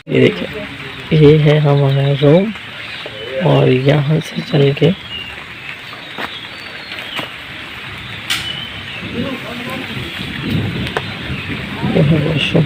ये देखिए, ये है हमारा रूम और यहाँ से चल के ये है वॉशरूम।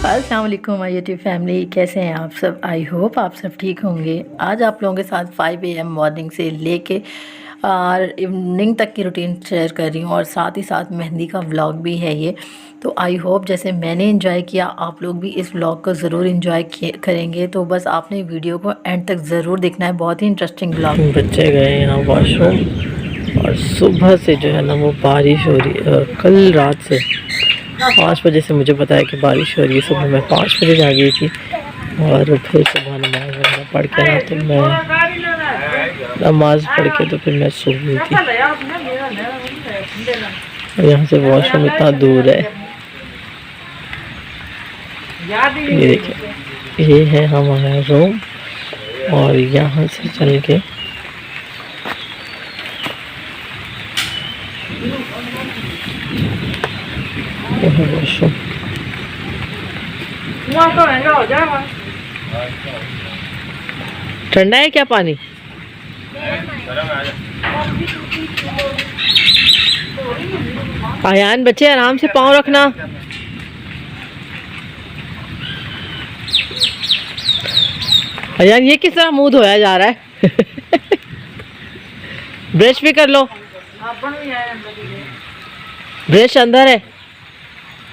अस्सलाम वालेकुम माय यूट्यूब फैमिली, कैसे हैं आप सब। आई होप आप सब ठीक होंगे। आज आप लोगों के साथ 5 AM मॉर्निंग से लेके और इवनिंग तक की रूटीन शेयर कर रही हूँ और साथ ही साथ मेहंदी का व्लॉग भी है ये। तो आई होप जैसे मैंने एंजॉय किया आप लोग भी इस व्लॉग को ज़रूर एंजॉय करेंगे। तो बस आपने वीडियो को एंड तक ज़रूर देखना है, बहुत ही इंटरेस्टिंग व्लॉग। बच्चे गए यहाँ वॉशरूम और सुबह से जो है ना वो बारिश हो रही है। कल रात से 5 बजे से मुझे पता है कि बारिश हो रही है। सुबह मैं 5 बजे जा गई थी और फिर सुबह नमाज वगैरह पढ़ के ना तो मैं नमाज पढ़ के तो फिर मैं सो गई थी। और यहाँ से वॉशरूम इतना दूर है। ये देखिए, ये है हमारा रूम और यहाँ से चल के वॉशरूम। ठंडा है क्या पानी? आयान बच्चे आराम से पाँव रखना। आयान ये किस तरह मुंह धोया जा रहा है? ब्रश भी कर लो। ब्रश अंदर है,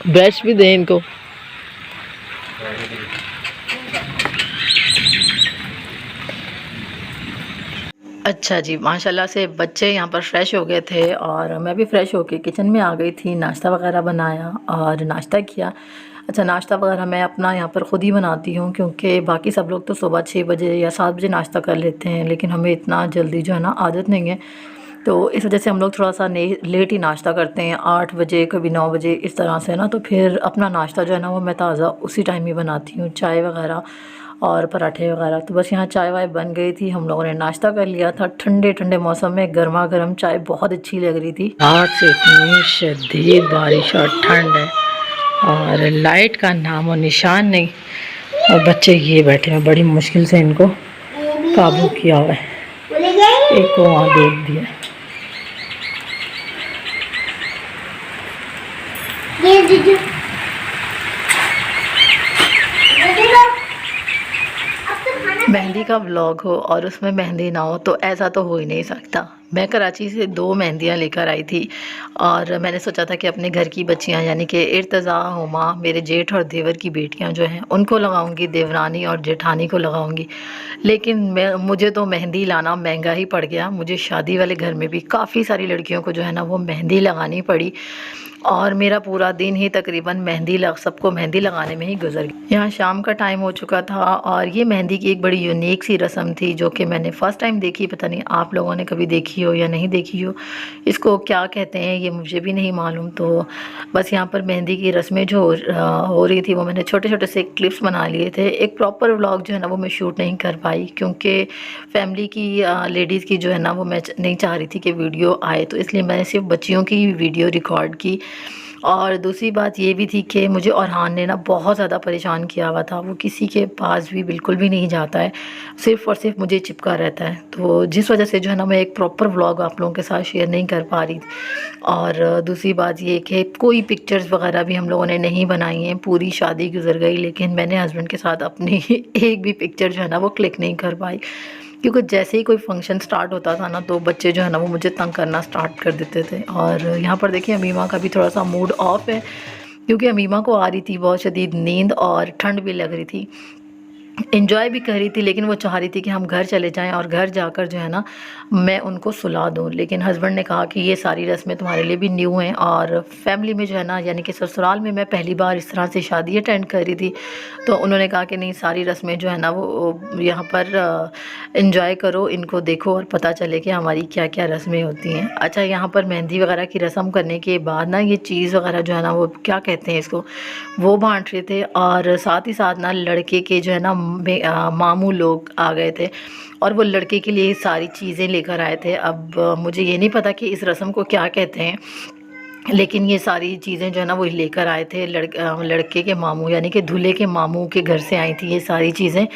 ब्रश भी दें इनको। अच्छा जी, माशाल्लाह से बच्चे यहाँ पर फ्रेश हो गए थे और मैं भी फ्रेश होके किचन में आ गई थी। नाश्ता वगैरह बनाया और नाश्ता किया। अच्छा, नाश्ता वगैरह मैं अपना यहाँ पर ख़ुद ही बनाती हूँ क्योंकि बाकी सब लोग तो सुबह 6 बजे या 7 बजे नाश्ता कर लेते हैं, लेकिन हमें इतना जल्दी जो है ना आदत नहीं है। तो इस वजह से हम लोग थोड़ा सा लेट ही नाश्ता करते हैं, 8 बजे कभी 9 बजे इस तरह से ना। तो फिर अपना नाश्ता जो है ना वो मैं ताज़ा उसी टाइम ही बनाती हूँ, चाय वगैरह और पराठे वगैरह। तो बस यहाँ चाय वाय बन गई थी, हम लोगों ने नाश्ता कर लिया था। ठंडे ठंडे मौसम में गर्मा गर्म चाय बहुत अच्छी लग रही थी। आज से इतनी शदीद बारिश और ठंड है और लाइट का नाम और निशान नहीं। और बच्चे ये बैठे हैं, बड़ी मुश्किल से इनको काबू किया हुआ है। एक को वहाँ देख दिया। मेहंदी का व्लॉग हो और उसमें मेहंदी ना हो तो ऐसा तो हो ही नहीं सकता। मैं कराची से 2 मेहंदियाँ लेकर आई थी और मैंने सोचा था कि अपने घर की बच्चियाँ यानी कि इर्तज़ा, हुमा, मेरे जेठ और देवर की बेटियाँ जो हैं उनको लगाऊंगी, देवरानी और जेठानी को लगाऊंगी। लेकिन मुझे तो मेहंदी लाना महंगा ही पड़ गया। मुझे शादी वाले घर में भी काफ़ी सारी लड़कियों को जो है ना वो मेहंदी लगानी पड़ी और मेरा पूरा दिन ही तकरीबन सबको मेहंदी लगाने में ही गुजर गया। यहाँ शाम का टाइम हो चुका था और ये मेहंदी की एक बड़ी यूनिक सी रस्म थी जो कि मैंने फ़र्स्ट टाइम देखी। पता नहीं आप लोगों ने कभी देखी हो या नहीं देखी हो, इसको क्या कहते हैं ये मुझे भी नहीं मालूम। तो बस यहाँ पर मेहंदी की रस्में जो हो रही थी वो मैंने छोटे छोटे से क्लिप्स बना लिए थे। एक प्रॉपर व्लॉग जो है ना वो मैं शूट नहीं कर पाई क्योंकि फैमिली की लेडीज़ की जो है ना वो मैं नहीं चाह रही थी कि वीडियो आए, तो इसलिए मैंने सिर्फ बच्चियों की वीडियो रिकॉर्ड की। और दूसरी बात ये भी थी कि मुझे अरहान ने ना बहुत ज़्यादा परेशान किया हुआ था। वो किसी के पास भी बिल्कुल भी नहीं जाता है, सिर्फ़ और सिर्फ मुझे चिपका रहता है। तो जिस वजह से जो है ना मैं एक प्रॉपर व्लॉग आप लोगों के साथ शेयर नहीं कर पा रही थी। और दूसरी बात ये कि कोई पिक्चर्स वगैरह भी हम लोगों ने नहीं बनाई हैं। पूरी शादी गुजर गई लेकिन मैंने हस्बैंड के साथ अपनी एक भी पिक्चर जो है ना वो क्लिक नहीं कर पाई क्योंकि जैसे ही कोई फंक्शन स्टार्ट होता था ना तो बच्चे जो है ना वो मुझे तंग करना स्टार्ट कर देते थे। और यहाँ पर देखिए अमीमा का भी थोड़ा सा मूड ऑफ है क्योंकि अमीमा को आ रही थी बहुत शदीद नींद और ठंड भी लग रही थी। एंजॉय भी कर रही थी, लेकिन वो चाह रही थी कि हम घर चले जाएं और घर जाकर जो है ना मैं उनको सुला दूं। लेकिन हस्बैंड ने कहा कि ये सारी रस्में तुम्हारे लिए भी न्यू हैं, और फैमिली में जो है ना, यानी कि ससुराल में मैं पहली बार इस तरह से शादी अटेंड कर रही थी, तो उन्होंने कहा कि नहीं, सारी रस्में जो है ना वो यहाँ पर इंजॉय करो, इनको देखो और पता चले कि हमारी क्या क्या रस्में होती हैं। अच्छा, यहाँ पर मेहंदी वगैरह की रस्म करने के बाद ना ये चीज़ वगैरह जो है ना, वो क्या कहते हैं इसको, वो बांट रहे थे, और साथ ही साथ ना लड़के के जो है ना मामू लोग आ गए थे, और वो लड़के के लिए सारी चीज़ें लेकर आए थे। अब मुझे ये नहीं पता कि इस रस्म को क्या कहते हैं, लेकिन ये सारी चीज़ें जो है ना वो लेकर आए थे लड़के के मामू, यानी कि दूल्हे के मामू के घर से आई थी ये सारी चीज़ें,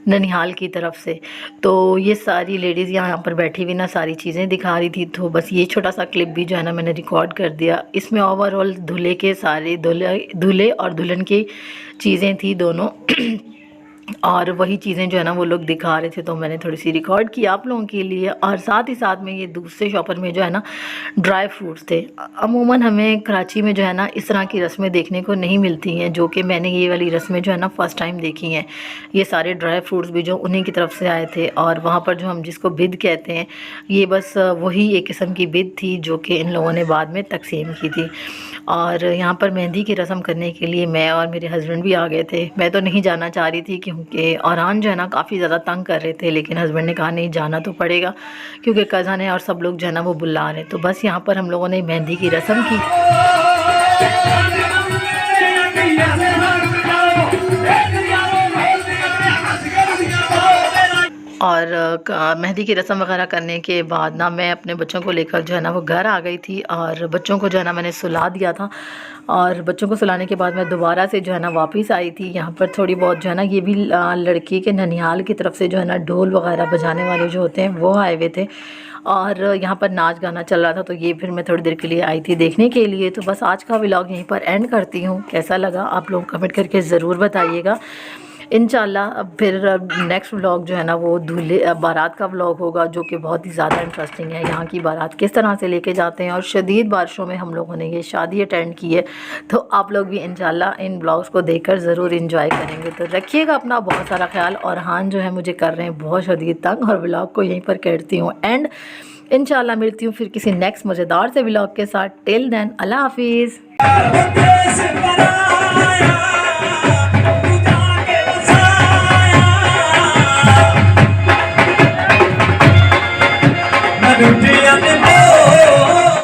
ननिहाल की तरफ से। तो ये सारी लेडीज़ यहाँ पर बैठी हुई ना सारी चीज़ें दिखा रही थी, तो बस ये छोटा सा क्लिप भी जो है ना मैंने रिकॉर्ड कर दिया। इसमें ओवरऑल दूल्हे के सारे दूल्हे और दुल्हन की चीज़ें थी दोनों और वही चीज़ें जो है ना वो लोग दिखा रहे थे, तो मैंने थोड़ी सी रिकॉर्ड की आप लोगों के लिए। और साथ ही साथ में ये दूसरे शॉपर में जो है ना ड्राई फ्रूट्स थे। अमूमन हमें कराची में जो है ना इस तरह की रस्में देखने को नहीं मिलती हैं, जो कि मैंने ये वाली रस्में जो है ना फ़र्स्ट टाइम देखी हैं। ये सारे ड्राई फ्रूट्स भी जो उन्हीं की तरफ से आए थे, और वहाँ पर जो हम जिसको बिद कहते हैं, ये बस वही एक किस्म की बिद थी जो कि इन लोगों ने बाद में तकसीम की थी। और यहाँ पर मेहंदी की रस्म करने के लिए मैं और मेरे हस्बैंड भी आ गए थे। मैं तो नहीं जाना चाह रही थी, क्योंकि औरान जो है ना काफ़ी ज़्यादा तंग कर रहे थे, लेकिन हस्बैंड ने कहा नहीं, जाना तो पड़ेगा, क्योंकि कज़न है और सब लोग जो है ना वो बुला रहे हैं। तो बस यहाँ पर हम लोगों ने मेहंदी की रस्म की। और मेहंदी की रस्म वगैरह करने के बाद ना मैं अपने बच्चों को लेकर जो है ना वो घर आ गई थी, और बच्चों को जो है ना मैंने सुला दिया था। और बच्चों को सुलाने के बाद मैं दोबारा से जो है ना वापस आई थी। यहाँ पर थोड़ी बहुत जो है ना ये भी लड़की के ननिहाल की तरफ से जो है ना ढोल वगैरह बजाने वाले जो होते हैं वो आए हुए थे, और यहाँ पर नाच गाना चल रहा था, तो ये फिर मैं थोड़ी देर के लिए आई थी देखने के लिए। तो बस आज का व्लॉग यहीं पर एंड करती हूँ। कैसा लगा आप लोग कमेंट करके ज़रूर बताइएगा। इंशाल्लाह अब फिर नेक्स्ट व्लॉग जो है ना वो दूल्हे बारात का व्लॉग होगा, जो कि बहुत ही ज़्यादा इंटरेस्टिंग है। यहाँ की बारात किस तरह से लेके जाते हैं, और शदीद बारिशों में हम लोगों ने ये शादी अटेंड की है। तो आप लोग भी इंशाल्लाह इन ब्लॉग्स को देखकर ज़रूर इंजॉय करेंगे। तो रखिएगा अपना बहुत सारा ख्याल। और हान जो है मुझे कर रहे हैं बहुत शदीद तंग, और व्लॉग को यहीं पर करती हूँ एंड। इंशाल्लाह मिलती हूँ फिर किसी नेक्स्ट मज़ेदार से व्लॉग के साथ। टिल देन अल्लाह हाफिज़।